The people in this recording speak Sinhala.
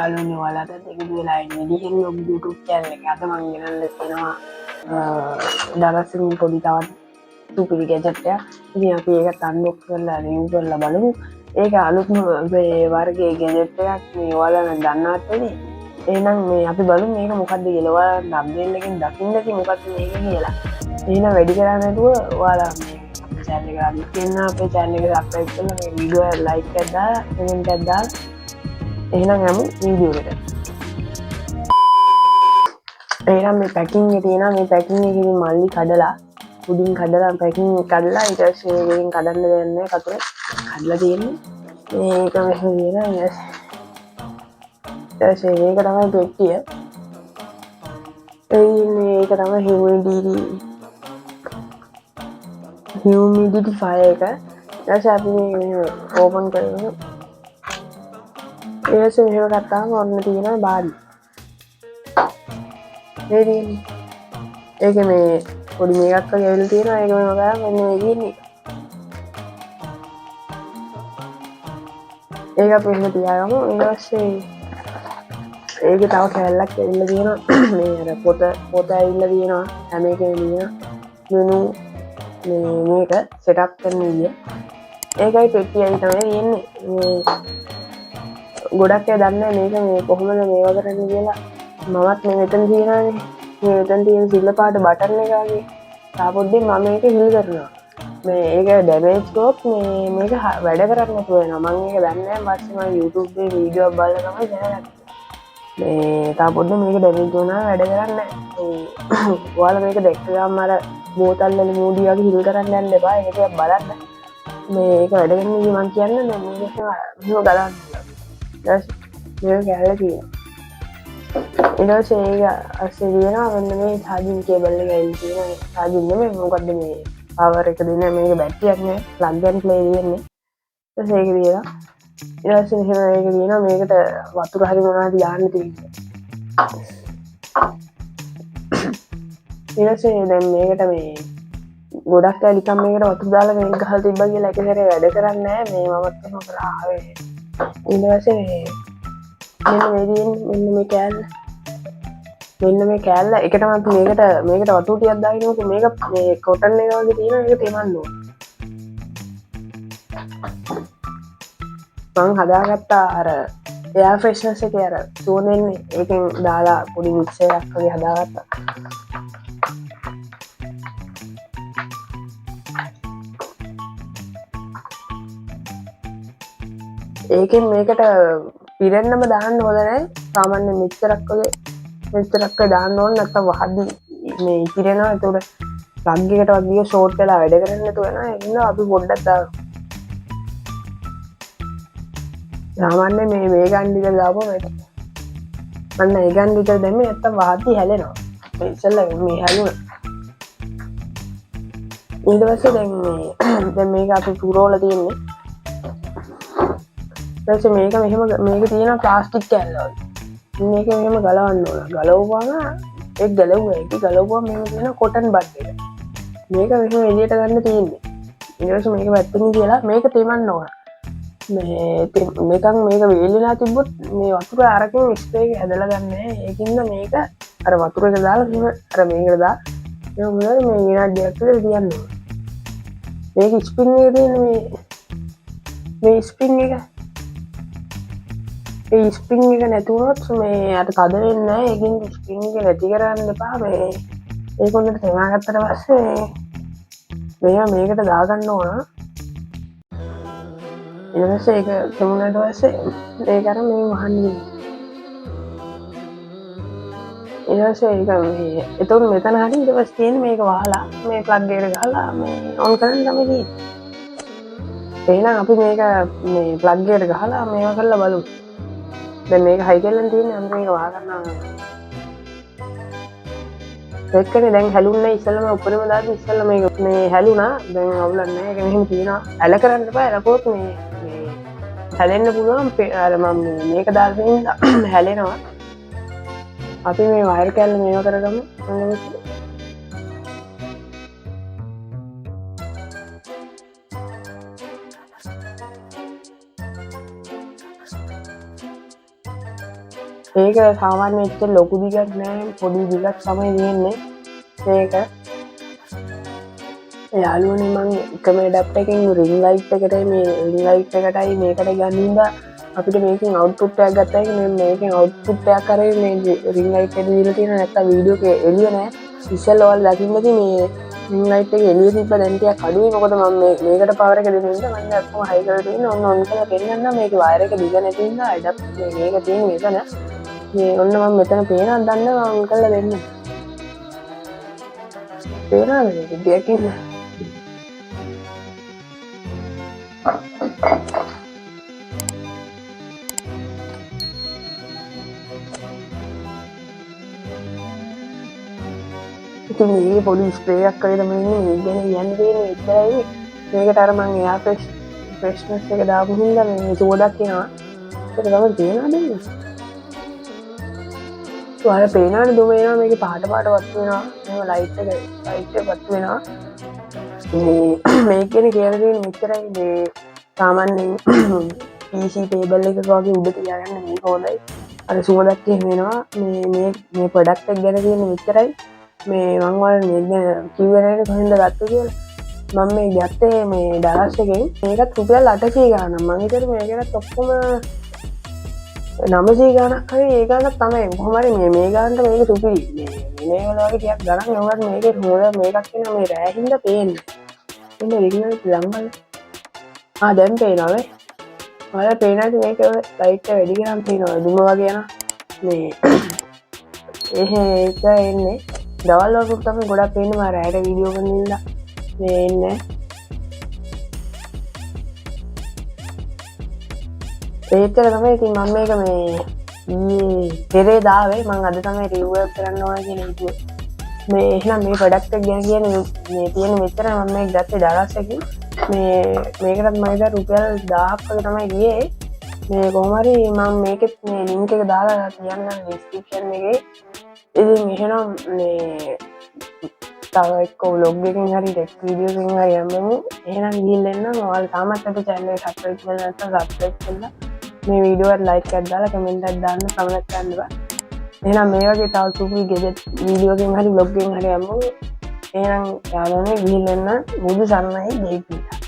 යාළුවනේ ඔයාලට එකතු වෙලා ඉන්න විදිහෙන් ඔබ YouTube channel එක අද මම ගෙනල්ලා තියෙනවා දරසින් පොඩි තවත් සුපිරි ගැජට් එකක්. ඉතින් අපි ඒකත් අන්බොක්ස් කරලා රිවිව් කරලා බලමු. ඒක අලුත්ම වර්ගයේ ගැජට් එකක් මේ ඔයාලා නම් දන්නවත් වෙන්නේ. එහෙනම් මේ අපි බලමු මේක මොකක්ද කියලා. ඔයාලා thumbnail එකෙන් දකින්න ඇති මොකක්ද මේක කියලා. එහෙනම් වැඩි කරන්නේ නැතුව ඔයාලා මේ channel එක අලුත් වෙන අපේ channel එක subscribe කරලා මේ වීඩියෝ එක like එකක් දාලා comment එකක් දාලා එහෙනම් යමු වීඩියෝ එකට. එහෙනම් මේ පැකින් එකේ තියෙනවා මේ පැකින් එකේ මල්ලි කඩලා උඩින් කඩලා පැකින් කඩලා ඊට පස්සේ ඒකෙන් කඩන්න දෙන්නේ කතර කඩලා තියෙන්නේ. මේක මෙහෙම තියෙනවා ඊට පස්සේ මේක තමයි පෙට්ටිය. මේක තමයි humidifier එක. ඊට පස්සේ අපි මේ ඕපන් කරමු. ඒස මෙහෙම ගත්තාම ඔන්න තියෙනවා බාඩි. ඒක මේ පොඩි මේකක් වගේ ඇවිල්ලා තියෙනවා. ඒක මෙහෙම කරාම මෙන්න මේක ඉන්නේ. ඒක අපි එහෙම තියාගමු. ඊට පස්සේ ඒකේ තව කැලලක් ඇවිල්ලා තියෙනවා. මේ අර පොත ඇවිල්ලා තියෙනවා. හැම එකේම තියෙනවා මෙනු මේක සෙටප් කරන විදිය. ඒකයි පෙට්ටියයි තමයි තියෙන්නේ. ගොඩක් අය දන්නේ මේක මේ කොහොමද මේවා කරන්නේ කියලා. මමත් මේ මෙතන තියෙනවානේ. මේ මෙතන තියෙන සිල්ල පාට බටන් එක වගේ. තාපොඩ්ඩෙන් මම මේක හිල් කරනවා. මේ ඒක ඩැමේජ් ගොත් මේක වැඩ කරන්නේ නැතුව වෙනවා. මම ඒක දන්නේ නැහැ. පස්සේ මම YouTube එකේ වීඩියෝ එකක් බලලා තමයි දැනගත්තේ. මේ තාපොඩ්ඩෙන් මේක ඩැමේජ් වුණා වැඩ කරන්නේ නැහැ. ඔයාලා මේක දැක්ක ගමන් අර බෝතල් වල මූඩි වගේ හිල් කරන්න යන්න එපා. ඒක ටිකක් බලන්න. මේක වැඩ කරන්නේ මම කියන්නේ මේක මෙහෙම ගලවන්න. මේක කැල්ල තියෙනවා. ඊට පස්සේ ඒක අස්සේ තියෙනවා මෙන්න මේ charging cable එක ඇවිල්ලා තියෙනවා. charging නෙමෙයි මොකද්ද මේ power එක දෙන්නේ මේක බැටරියක් නේ plug and play දෙන්නේ. ඊට පස්සේ ඒක තියෙනවා. ඊට පස්සේ මෙහෙම මේක තියෙනවා මේකට වතුර හරි මොනවද දාන්න තියෙන්නේ. ඊට පස්සේ දැන් මේකට මේ ගොඩක් අය නිකන් මේකට වතුර දාලා මේක ගහලා තිබ්බා කියලා එක සැරේ වැඩ කරන්නේ නැහැ. මේ මමත් එහෙම කරා ආවේ. ඊට පස්සේ මෙන්න මේ කෑල්ල එකටම අපි මේකට වතුර ටිකක් දාගෙනම මේක මේ කොටන් එක වගේ තියෙනවා ඒක තෙමන්න ඕන. මම හදාගත්තා අර එයාර් ෆ්‍රෙෂ්නර්ස් එකේ අර සුවඳෙන්නේ ඒකෙන් දාලා පොඩි මික්ස් එකක් වගේ හදාගත්තා. ඒකෙන් මේකට පිරෙන්නම දාන්න හොඳ නැහැ. සාමාන්‍ය මෙච්චරක් දාන්න ඕන නැත්නම් වහද්දි මේ පිරෙනවා. ඒතකොට ප්ලග් එකටවත් ගිය ෂෝට් වෙලා වැඩ කරන්නේ නැතුව වෙනවා. ඒ නිසා අපි පොඩ්ඩක් දාමු. සාමාන්‍ය මේ ගන් ටික දාපුවම අන්න ඒ ගන් ටික දැම්මේ නැත්නම් වහද්දි හැලෙනවා. ඒ ඉස්සෙල්ලා මේ හැලුණා. ඊට පස්සේ දැන් මේක අපි පුරවලා තියෙන්නේ. ඊට මේක මේක තියෙන ප්ලාස්ටික් කෑල්ල වගේ. මේක මෙහෙම ගලවන්න ඕන. ගලවුවාම ඒක ගලවුවාම මේක තියෙන කොටන් බඩ් එක. මේක මෙහෙම එළියට ගන්න තියෙන්නේ. ඊට පස්සේ මේක පැත්තකින් කියලා මේක තෙමන්න ඕන. මේක වේලිලා තිබ්බොත් මේ වතුර අරකින් ස්ප්‍රේ එක හැදලා ගන්නෑ. ඒකින්ද මේක අර වතුර එක දාලා මෙහෙම අර මේකට දා මේ මොනවද මේ විනාඩියක් විතර තියන්න ඕන. මේක ස්ප්‍රින් එකේ තියෙන මේ ස්ප්‍රින් එක ඒ ස්ප්‍රින් එක නැති වුණොත් මේ අර තද වෙන්නේ නැහැ. ඒකෙන් ස්ප්‍රින් එක නැති කරන්න එපා. මේ ඒක හොඳට තේමාගත්තට පස්සේ මේකට දාගන්න ඕන. ඊට පස්සේ ඒක තෙමුණාට පස්සේ ඒක අර මේ වහන්නේ. ඊට පස්සේ ඒක මේ එතකොට මෙතන හරි ඊට පස්සේ තියෙන්නේ මේක වහලා මේ ප්ලග් එකට ගහලා මේ ඔන් කරන්න තමයි තියෙන්නේ. එහෙනම් අපි මේක මේ ප්ලග් එකට ගහලා මේවා කරලා බලමු. දැන් මේක හයි කරලා තියෙන්නේ අන්න මේක වහ ගන්නවා. එක්කනේ දැන් හැලුන්නේ ඉස්සෙල්ලාම උඩරම දාලා ඉස්සෙල්ලා මේක මේ හැලුණා. දැන් අවුලක් නැහැ. ඒක මෙහෙම තියෙනවා. ඇල කරන්න බෑ. එලකොත් මේ හැලෙන්න පුළුවන්. අර මම මේක දාලා තියෙන හැලෙනවා. අපි මේ වයර් කැල්ල මේව කරගමු. ඒක සාමාන්‍ය එච්චර ලොකු දිගක් නෑ පොඩි දිගක් තමයි තියෙන්නේ මේක යාළුවනේ මං එකම ඇඩැප්ටර් එකෙන් රින් ලයිට් එකට මේ රින් ලයිට් එකටයි මේකට ගන්න අපිට මේකෙන් අවුට්පුට් එකක් ගත්තා මේ මේකෙන් අවුට්පුට් එකක් කරේ මේ රින් ලයිට් එක දීලා තියෙන නැත්තම් වීඩියෝ එකේ එළිය නෑ ඉස්සෙල්ලා ඔයාලා දකින්න ඇති මේ රින් ලයිට් එක එළිය තිබ්බ දැන් ටිකක් අඩුයි මොකද මම මේකට පවර් එක දෙන්න ඉන්න මම ඔක්කොම හයි කරලා තියෙන ඔන්න කරලා පෙන්නන්න මේකේ වයර් එක දිග නැති නිසා ඇඩැප්ටර් මේක තියෙන මෙතන මේ ඔන්න මම මෙතන පේනවද දන්න මම කරලා දෙන්න පේනවද මේක දෙයකින් ඉතින් මේ පොඩි ස්ප්‍රේ එකක් කරලා තමයි මේ ගැන කියන්න තියෙන්නේ ඉතරයි මේකට අර මම එයා ෆ්‍රෙෂ්නස් එක දාපු හින්දා මේ සෝඩක් එනවා ඒක තමයි තේරෙනවද ඔයාලා පේනවනේ දුම එනවා මේකේ පාට වත් වෙනවා මේ ලයිට් එක වත් වෙනවා මේ කියන්නේ කියලා තියෙන්නේ මෙච්චරයි මේ සාමාන්‍යයෙන් PC ටේබල් එකක වගේ උඩ තියාගන්න මේක හොඳයි අර සුවඳක් එහෙම වෙනවා මේ ප්‍රොඩක්ට් එක ගැන තියෙන්නේ මෙච්චරයි මේ මං ඔයාලට මේ කිව්වේ නේද කොහෙන්ද ගත්තේ කියලා මම මේ ගත්තේ මේ ඩලාස් එකෙන් මේකත් රුපියල් 800 ගාණක් මං හිතුවේ මේකටත් ඔක්කොම 900 ගාණක් හරි ඒ ගාණක් තමයි කොහොම හරි මේ ගාණට මේක සුපිරි මේ වල වගේ ටිකක් ගණන් යවුවත් මේකේ හොඳ මේකක් වෙනවා මේ රෑහින්ද පේන්නේ ඉන්නේ රිග්නල් ලම්බල දැන් පේනවා නේ ඔයාලා පේනවාද මේක ලයිට් එක වැඩි කරන් පේනවා දුම වගේ යනවා මේ ඒක එන්නේ දවල් වලට තමයි ගොඩක් පේන්නේ මම රෑට වීඩියෝ කරන ඉඳලා මේ එන්නේ ඒතර තමයි ඉතින් මම මේක මේ පෙරේ දාවේ මම අද තමයි රිවිව් එක කරන්න ඕන කියලා හිතුවේ මේ එහෙනම් මේ ප්‍රොඩක්ට් එක ගැන කියන්නේ මේ තියෙන මෙතන මම මේක ගත්තේ ඩලාස් එකකින් මේකටත් මම ඉතින් රුපියල් 1000ක් වගේ තමයි ගියේ මේ කොහොම හරි මම මේකෙත් මේ ලින්ක් එක දාලා තියන්නම් ඩිස්ක්‍රිප්ෂන් එකේ ඉතින් එහෙනම් මේ තව එක්ක vlog එකකින් හරි ටෙක් වීඩියෝස් එකකින් හරි යමු එහෙනම් ගිහින් එන්න ඔයාලා තාමත් අපේ channel එක subscribe කරලා නැත්නම් subscribe කරලා මේ වීඩියෝ එකට like එකක් දාලා comment එකක් දාන්න කමෙන්ට් කරන්න බෑ එහෙනම් මේ වගේ තව සුපිරි ගෙජට් වීඩියෝ එකකින් හරි vlog එකකින් හරි යමු එහෙනම් යාළුවනේ ගිහින් එන්න මුදු සරණයි ජීවිතය